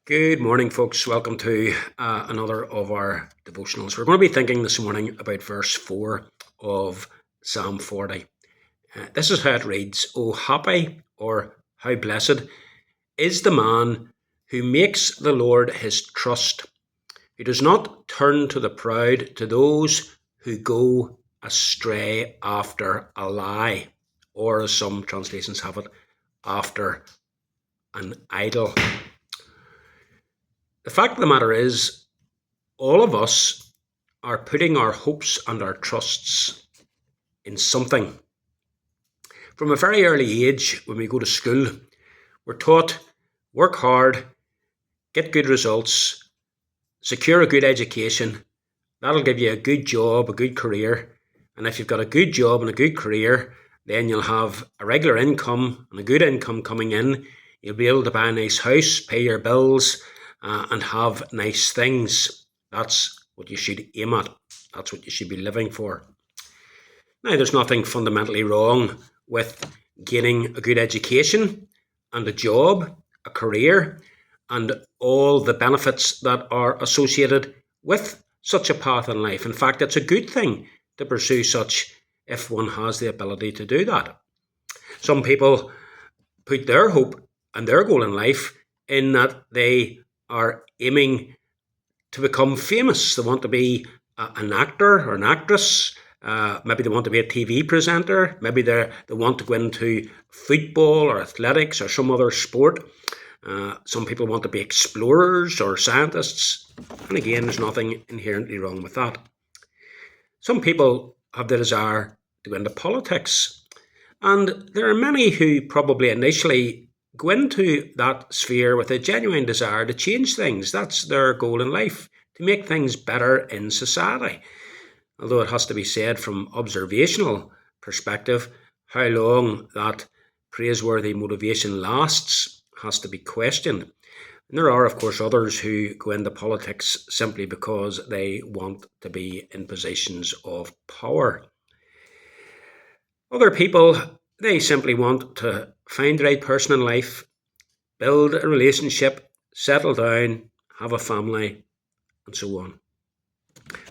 Good morning, folks. Welcome to another of our devotionals. We're going to be thinking this morning about verse 4 of Psalm 40. This is how it reads: "Oh, happy or how blessed is the man who makes the Lord his trust, who does not turn to the proud, to those who go astray after a lie," or as some translations have it, after an idol. The fact of the matter is, all of us are putting our hopes and our trusts in something. From a very early age, when we go to school, we're taught work hard, get good results, secure a good education. That'll give you a good job, a good career. And if you've got a good job and a good career, then you'll have a regular income and a good income coming in. You'll be able to buy a nice house, pay your bills, and have nice things. That's what you should aim at. That's what you should be living for. Now, there's nothing fundamentally wrong with gaining a good education and a job, a career, and all the benefits that are associated with such a path in life. In fact, it's a good thing to pursue such if one has the ability to do that. Some people put their hope and their goal in life in that they are aiming to become famous. They want to be an actor or an actress. Maybe they want to be a TV presenter. Maybe they want to go into football or athletics or some other sport. Some people want to be explorers or scientists. And again, there's nothing inherently wrong with that. Some people have the desire to go into politics. And there are many who probably initially go into that sphere with a genuine desire to change things. That's their goal in life, to make things better in society. Although it has to be said from observational perspective, how long that praiseworthy motivation lasts has to be questioned. And there are, of course, others who go into politics simply because they want to be in positions of power. Other people, they simply want to find the right person in life, build a relationship, settle down, have a family, and so on.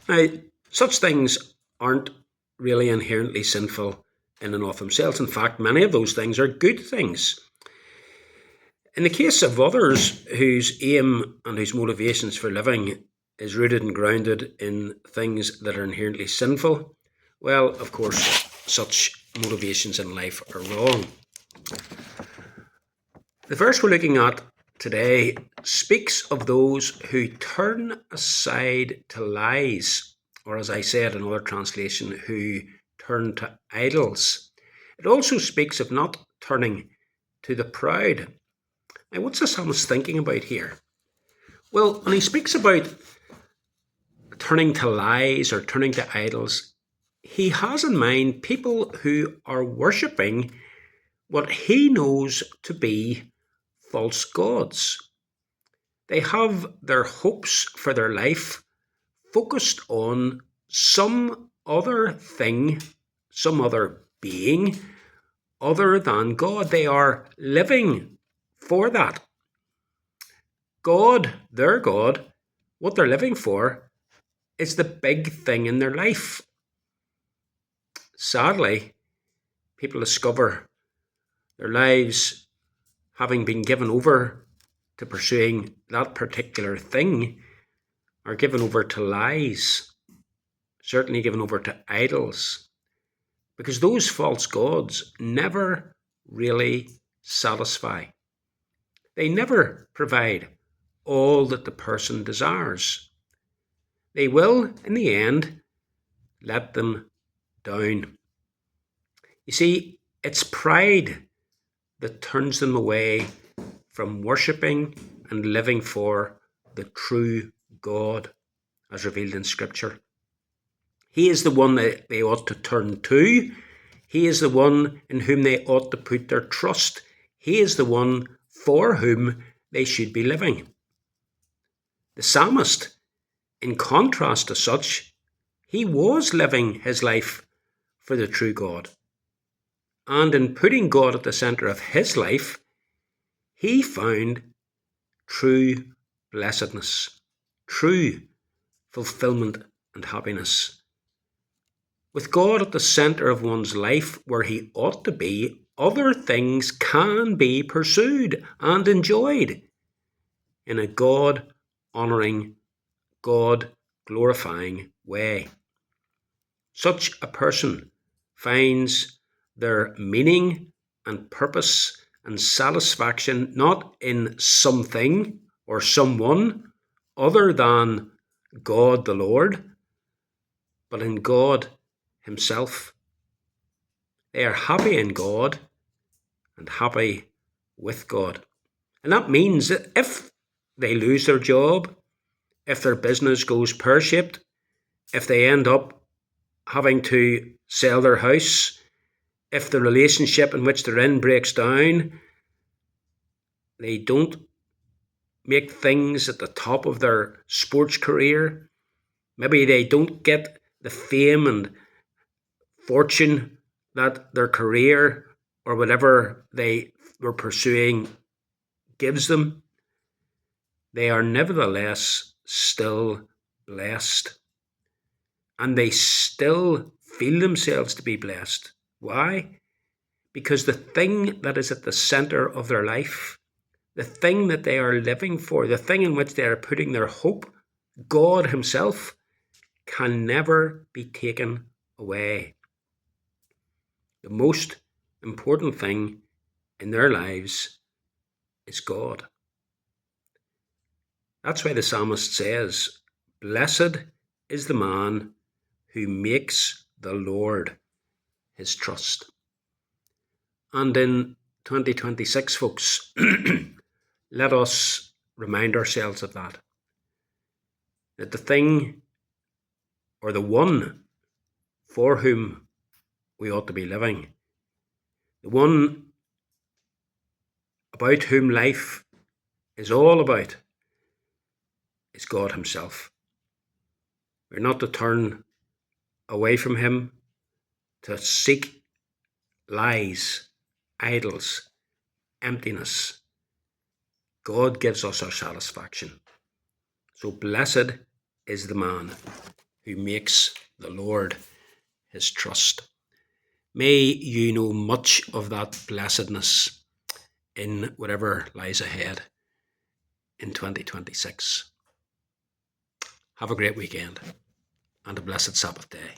Now, such things aren't really inherently sinful in and of themselves. In fact, many of those things are good things. In the case of others whose aim and whose motivations for living is rooted and grounded in things that are inherently sinful, well, of course, such motivations in life are wrong. The verse we're looking at today speaks of those who turn aside to lies, or as I said in another translation, who turn to idols. It also speaks of not turning to the proud. Now, what's the psalmist thinking about here? Well, when he speaks about turning to lies or turning to idols, he has in mind people who are worshipping what he knows to be false gods. They have their hopes for their life focused on some other thing, some other being other than God. They are living for that. God, their God, what they're living for is the big thing in their life. Sadly, people discover their lives having been given over to pursuing that particular thing are given over to lies, certainly given over to idols, because those false gods never really satisfy. They never provide all that the person desires. They will, in the end, let them down. You see, it's pride that turns them away from worshipping and living for the true God as revealed in Scripture. He is the one that they ought to turn to. He is the one in whom they ought to put their trust. He is the one for whom they should be living. The psalmist, in contrast to such, he was living his life for the true God. And in putting God at the centre of his life, he found true blessedness, true fulfillment and happiness. With God at the centre of one's life, where He ought to be, other things can be pursued and enjoyed in a God-honouring, God-glorifying way. Such a person finds their meaning and purpose and satisfaction not in something or someone other than God the Lord, but in God Himself. They are happy in God and happy with God. And that means that if they lose their job, if their business goes pear-shaped, if they end up having to sell their house, if the relationship in which they're in breaks down, they don't make things at the top of their sports career, maybe they don't get the fame and fortune that their career or whatever they were pursuing gives them, they are nevertheless still blessed. And they still feel themselves to be blessed. Why? Because the thing that is at the centre of their life, the thing that they are living for, the thing in which they are putting their hope, God Himself, can never be taken away. The most important thing in their lives is God. That's why the psalmist says, "Blessed is the man who makes the Lord his trust." And in 2026, folks, let us remind ourselves of that. That the thing or the one for whom we ought to be living, the one about whom life is all about, is God Himself. We're not to turn away from Him, to seek lies, idols, emptiness. God gives us our satisfaction. So blessed is the man who makes the Lord his trust. May you know much of that blessedness in whatever lies ahead in 2026. Have a great weekend and a blessed Sabbath day.